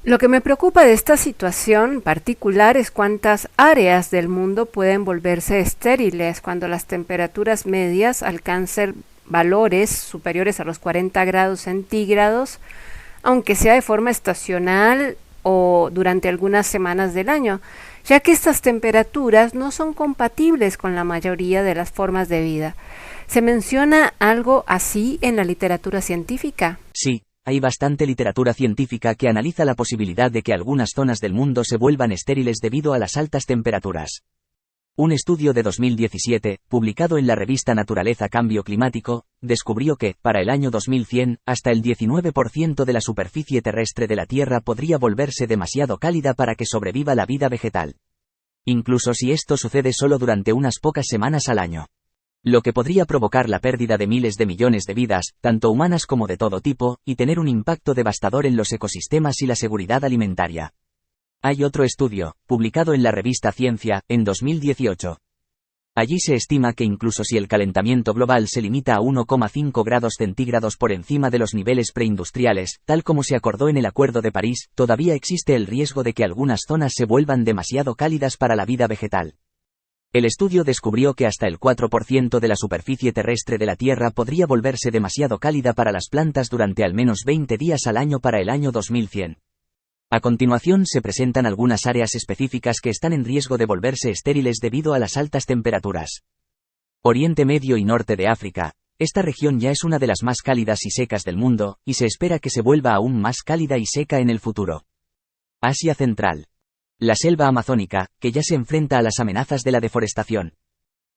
Lo que me preocupa de esta situación particular es cuántas áreas del mundo pueden volverse estériles cuando las temperaturas medias alcancen valores superiores a los 40 grados centígrados, aunque sea de forma estacional o durante algunas semanas del año, ya que estas temperaturas no son compatibles con la mayoría de las formas de vida. ¿Se menciona algo así en la literatura científica? Sí, hay bastante literatura científica que analiza la posibilidad de que algunas zonas del mundo se vuelvan estériles debido a las altas temperaturas. Un estudio de 2017, publicado en la revista Naturaleza Cambio Climático, descubrió que, para el año 2100, hasta el 19% de la superficie terrestre de la Tierra podría volverse demasiado cálida para que sobreviva la vida vegetal. Incluso si esto sucede solo durante unas pocas semanas al año. Lo que podría provocar la pérdida de miles de millones de vidas, tanto humanas como de todo tipo, y tener un impacto devastador en los ecosistemas y la seguridad alimentaria. Hay otro estudio, publicado en la revista Ciencia, en 2018. Allí se estima que incluso si el calentamiento global se limita a 1,5 grados centígrados por encima de los niveles preindustriales, tal como se acordó en el Acuerdo de París, todavía existe el riesgo de que algunas zonas se vuelvan demasiado cálidas para la vida vegetal. El estudio descubrió que hasta el 4% de la superficie terrestre de la Tierra podría volverse demasiado cálida para las plantas durante al menos 20 días al año para el año 2100. A continuación se presentan algunas áreas específicas que están en riesgo de volverse estériles debido a las altas temperaturas. Oriente Medio y Norte de África. Esta región ya es una de las más cálidas y secas del mundo, y se espera que se vuelva aún más cálida y seca en el futuro. Asia Central. La selva amazónica, que ya se enfrenta a las amenazas de la deforestación.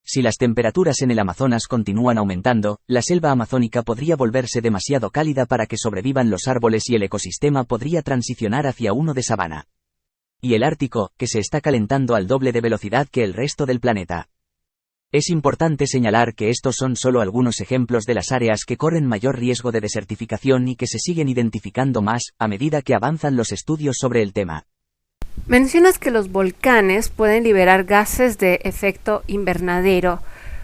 Si las temperaturas en el Amazonas continúan aumentando, la selva amazónica podría volverse demasiado cálida para que sobrevivan los árboles y el ecosistema podría transicionar hacia uno de sabana. Y el Ártico, que se está calentando al doble de velocidad que el resto del planeta. Es importante señalar que estos son solo algunos ejemplos de las áreas que corren mayor riesgo de desertificación y que se siguen identificando más, a medida que avanzan los estudios sobre el tema. Mencionas que los volcanes pueden liberar gases de efecto invernadero,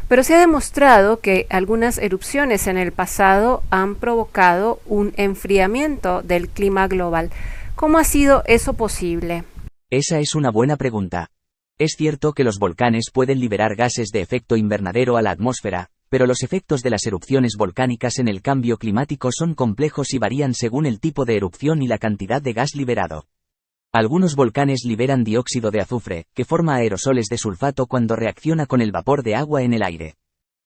pero se ha demostrado que algunas erupciones en el pasado han provocado un enfriamiento del clima global. ¿Cómo ha sido eso posible? Esa es una buena pregunta. Es cierto que los volcanes pueden liberar gases de efecto invernadero a la atmósfera, pero los efectos de las erupciones volcánicas en el cambio climático son complejos y varían según el tipo de erupción y la cantidad de gas liberado. Algunos volcanes liberan dióxido de azufre, que forma aerosoles de sulfato cuando reacciona con el vapor de agua en el aire.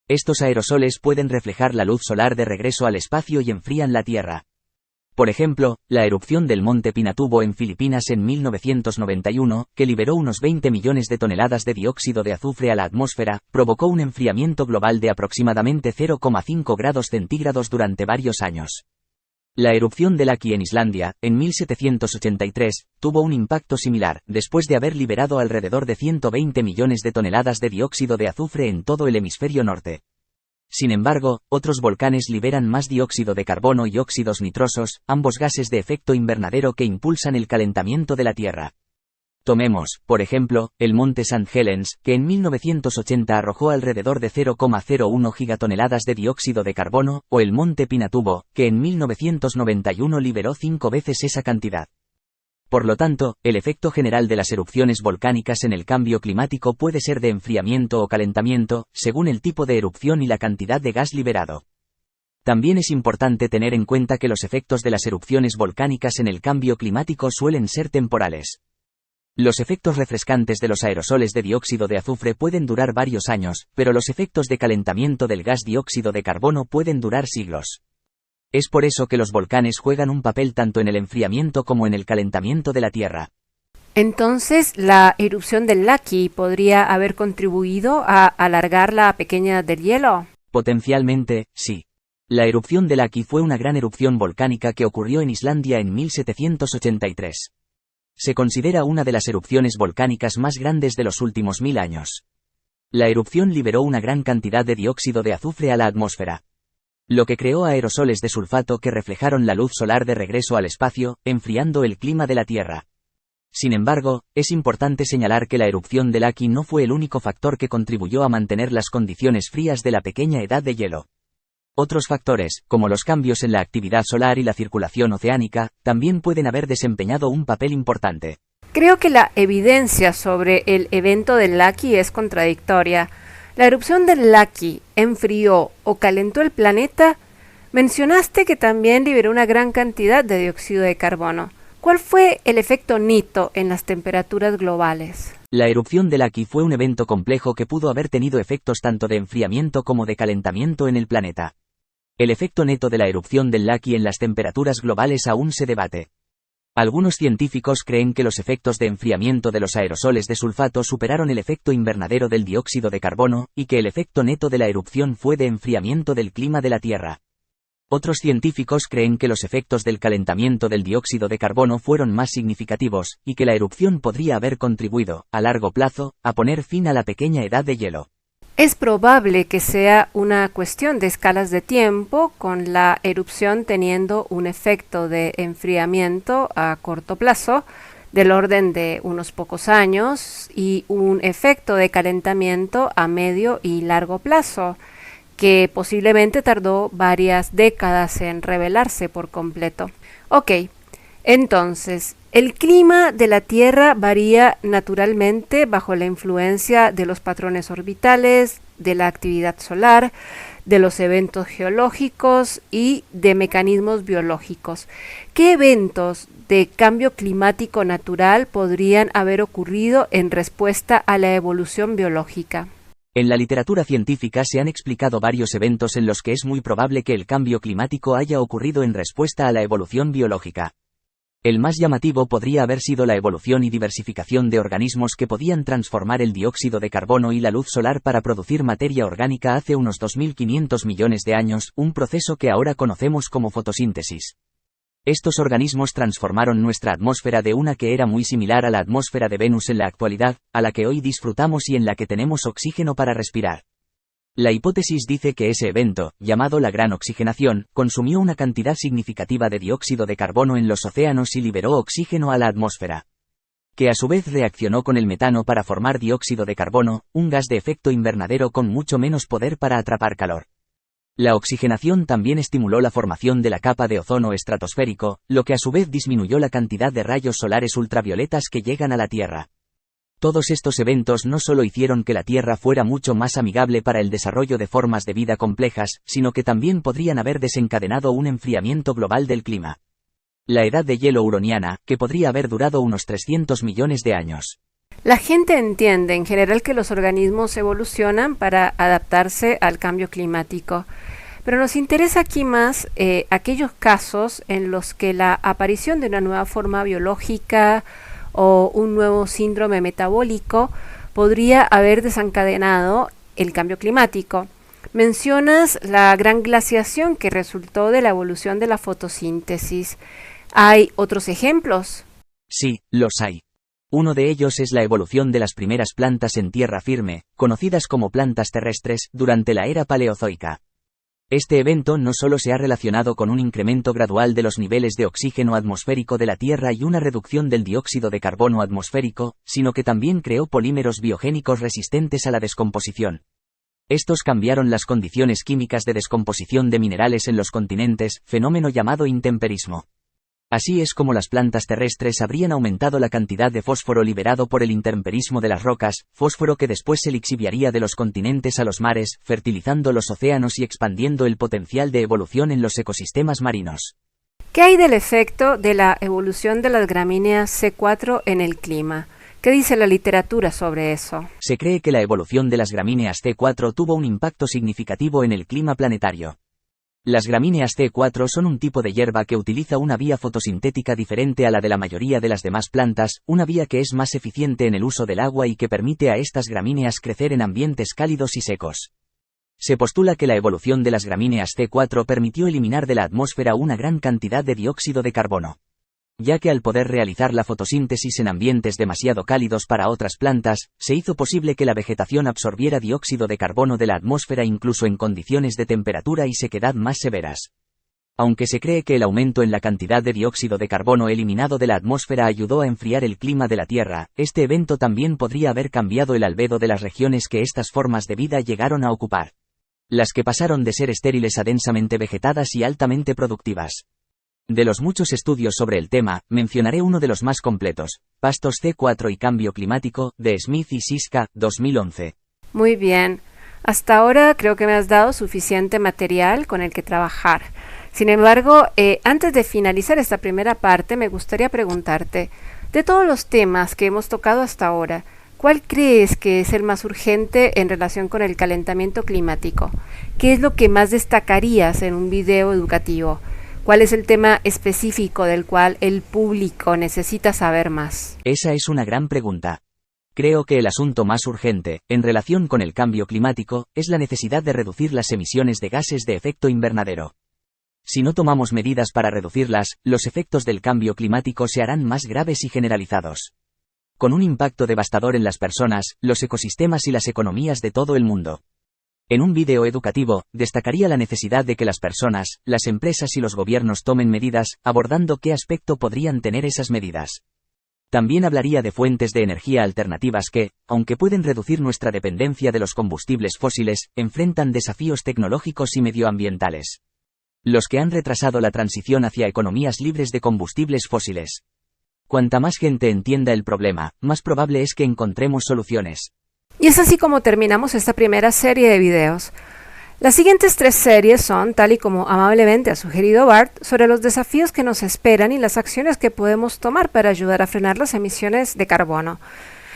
Estos aerosoles pueden reflejar la luz solar de regreso al espacio y enfrían la Tierra. Por ejemplo, la erupción del monte Pinatubo en Filipinas en 1991, que liberó unos 20 millones de toneladas de dióxido de azufre a la atmósfera, provocó un enfriamiento global de aproximadamente 0,5 grados centígrados durante varios años. La erupción de Laki en Islandia, en 1783, tuvo un impacto similar, después de haber liberado alrededor de 120 millones de toneladas de dióxido de azufre en todo el hemisferio norte. Sin embargo, otros volcanes liberan más dióxido de carbono y óxidos nitrosos, ambos gases de efecto invernadero que impulsan el calentamiento de la Tierra. Tomemos, por ejemplo, el monte St. Helens, que en 1980 arrojó alrededor de 0,01 gigatoneladas de dióxido de carbono, o el monte Pinatubo, que en 1991 liberó 5 veces esa cantidad. Por lo tanto, el efecto general de las erupciones volcánicas en el cambio climático puede ser de enfriamiento o calentamiento, según el tipo de erupción y la cantidad de gas liberado. También es importante tener en cuenta que los efectos de las erupciones volcánicas en el cambio climático suelen ser temporales. Los efectos refrescantes de los aerosoles de dióxido de azufre pueden durar varios años, pero los efectos de calentamiento del gas dióxido de carbono pueden durar siglos. Es por eso que los volcanes juegan un papel tanto en el enfriamiento como en el calentamiento de la Tierra. Entonces, ¿la erupción del Laki podría haber contribuido a alargar la pequeña edad del hielo? Potencialmente, sí. La erupción del Laki fue una gran erupción volcánica que ocurrió en Islandia en 1783. Se considera una de las erupciones volcánicas más grandes de los últimos 1000 años. La erupción liberó una gran cantidad de dióxido de azufre a la atmósfera, lo que creó aerosoles de sulfato que reflejaron la luz solar de regreso al espacio, enfriando el clima de la Tierra. Sin embargo, es importante señalar que la erupción del Laki no fue el único factor que contribuyó a mantener las condiciones frías de la pequeña edad de hielo. Otros factores, como los cambios en la actividad solar y la circulación oceánica, también pueden haber desempeñado un papel importante. Creo que la evidencia sobre el evento del Laki es contradictoria. ¿La erupción del Laki enfrió o calentó el planeta? Mencionaste que también liberó una gran cantidad de dióxido de carbono. ¿Cuál fue el efecto neto en las temperaturas globales? La erupción del Laki fue un evento complejo que pudo haber tenido efectos tanto de enfriamiento como de calentamiento en el planeta. El efecto neto de la erupción del Laki en las temperaturas globales aún se debate. Algunos científicos creen que los efectos de enfriamiento de los aerosoles de sulfato superaron el efecto invernadero del dióxido de carbono, y que el efecto neto de la erupción fue de enfriamiento del clima de la Tierra. Otros científicos creen que los efectos del calentamiento del dióxido de carbono fueron más significativos, y que la erupción podría haber contribuido, a largo plazo, a poner fin a la pequeña edad de hielo. Es probable que sea una cuestión de escalas de tiempo, con la erupción teniendo un efecto de enfriamiento a corto plazo, del orden de unos pocos años, y un efecto de calentamiento a medio y largo plazo, que posiblemente tardó varias décadas en revelarse por completo. Ok, entonces, el clima de la Tierra varía naturalmente bajo la influencia de los patrones orbitales, de la actividad solar, de los eventos geológicos y de mecanismos biológicos. ¿Qué eventos de cambio climático natural podrían haber ocurrido en respuesta a la evolución biológica? En la literatura científica se han explicado varios eventos en los que es muy probable que el cambio climático haya ocurrido en respuesta a la evolución biológica. El más llamativo podría haber sido la evolución y diversificación de organismos que podían transformar el dióxido de carbono y la luz solar para producir materia orgánica hace unos 2.500 millones de años, un proceso que ahora conocemos como fotosíntesis. Estos organismos transformaron nuestra atmósfera de una que era muy similar a la atmósfera de Venus en la actualidad, a la que hoy disfrutamos y en la que tenemos oxígeno para respirar. La hipótesis dice que ese evento, llamado la gran oxigenación, consumió una cantidad significativa de dióxido de carbono en los océanos y liberó oxígeno a la atmósfera, que a su vez reaccionó con el metano para formar dióxido de carbono, un gas de efecto invernadero con mucho menos poder para atrapar calor. La oxigenación también estimuló la formación de la capa de ozono estratosférico, lo que a su vez disminuyó la cantidad de rayos solares ultravioletas que llegan a la Tierra. Todos estos eventos no solo hicieron que la Tierra fuera mucho más amigable para el desarrollo de formas de vida complejas, sino que también podrían haber desencadenado un enfriamiento global del clima. La edad de hielo huroniana, que podría haber durado unos 300 millones de años. La gente entiende en general que los organismos evolucionan para adaptarse al cambio climático, pero nos interesa aquí más aquellos casos en los que la aparición de una nueva forma biológica o un nuevo síndrome metabólico podría haber desencadenado el cambio climático. Mencionas la gran glaciación que resultó de la evolución de la fotosíntesis. ¿Hay otros ejemplos? Sí, los hay. Uno de ellos es la evolución de las primeras plantas en tierra firme, conocidas como plantas terrestres, durante la era paleozoica. Este evento no solo se ha relacionado con un incremento gradual de los niveles de oxígeno atmosférico de la Tierra y una reducción del dióxido de carbono atmosférico, sino que también creó polímeros biogénicos resistentes a la descomposición. Estos cambiaron las condiciones químicas de descomposición de minerales en los continentes, fenómeno llamado intemperismo. Así es como las plantas terrestres habrían aumentado la cantidad de fósforo liberado por el intemperismo de las rocas, fósforo que después se lixiviaría de los continentes a los mares, fertilizando los océanos y expandiendo el potencial de evolución en los ecosistemas marinos. ¿Qué hay del efecto de la evolución de las gramíneas C4 en el clima? ¿Qué dice la literatura sobre eso? Se cree que la evolución de las gramíneas C4 tuvo un impacto significativo en el clima planetario. Las gramíneas C4 son un tipo de hierba que utiliza una vía fotosintética diferente a la de la mayoría de las demás plantas, una vía que es más eficiente en el uso del agua y que permite a estas gramíneas crecer en ambientes cálidos y secos. Se postula que la evolución de las gramíneas C4 permitió eliminar de la atmósfera una gran cantidad de dióxido de carbono, ya que al poder realizar la fotosíntesis en ambientes demasiado cálidos para otras plantas, se hizo posible que la vegetación absorbiera dióxido de carbono de la atmósfera incluso en condiciones de temperatura y sequedad más severas. Aunque se cree que el aumento en la cantidad de dióxido de carbono eliminado de la atmósfera ayudó a enfriar el clima de la Tierra, este evento también podría haber cambiado el albedo de las regiones que estas formas de vida llegaron a ocupar. las que pasaron de ser estériles a densamente vegetadas y altamente productivas. De los muchos estudios sobre el tema, mencionaré uno de los más completos, Pastos C4 y Cambio Climático, de Smith y Siska, 2011. Muy bien. Hasta ahora creo que me has dado suficiente material con el que trabajar. Sin embargo, antes de finalizar esta primera parte, me gustaría preguntarte, de todos los temas que hemos tocado hasta ahora, ¿cuál crees que es el más urgente en relación con el calentamiento climático? ¿Qué es lo que más destacarías en un video educativo? ¿Cuál es el tema específico del cual el público necesita saber más? Esa es una gran pregunta. Creo que el asunto más urgente, en relación con el cambio climático, es la necesidad de reducir las emisiones de gases de efecto invernadero. Si no tomamos medidas para reducirlas, los efectos del cambio climático se harán más graves y generalizados, con un impacto devastador en las personas, los ecosistemas y las economías de todo el mundo. En un vídeo educativo, destacaría la necesidad de que las personas, las empresas y los gobiernos tomen medidas, abordando qué aspecto podrían tener esas medidas. También hablaría de fuentes de energía alternativas que, aunque pueden reducir nuestra dependencia de los combustibles fósiles, enfrentan desafíos tecnológicos y medioambientales, los que han retrasado la transición hacia economías libres de combustibles fósiles. Cuanta más gente entienda el problema, más probable es que encontremos soluciones. Y es así como terminamos esta primera serie de videos. Las siguientes 3 series son, tal y como amablemente ha sugerido Bart, sobre los desafíos que nos esperan y las acciones que podemos tomar para ayudar a frenar las emisiones de carbono.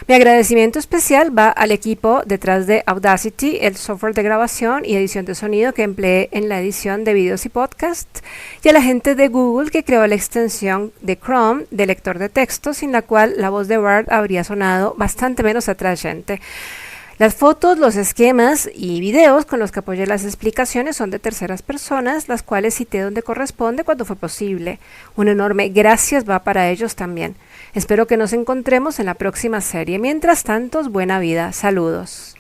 Mi agradecimiento especial va al equipo detrás de Audacity, el software de grabación y edición de sonido que empleé en la edición de videos y podcasts, y a la gente de Google que creó la extensión de Chrome de lector de texto, sin la cual la voz de Bart habría sonado bastante menos atrayente. Las fotos, los esquemas y videos con los que apoyé las explicaciones son de terceras personas, las cuales cité donde corresponde cuando fue posible. Un enorme gracias va para ellos también. Espero que nos encontremos en la próxima serie. Mientras tanto, buena vida. Saludos.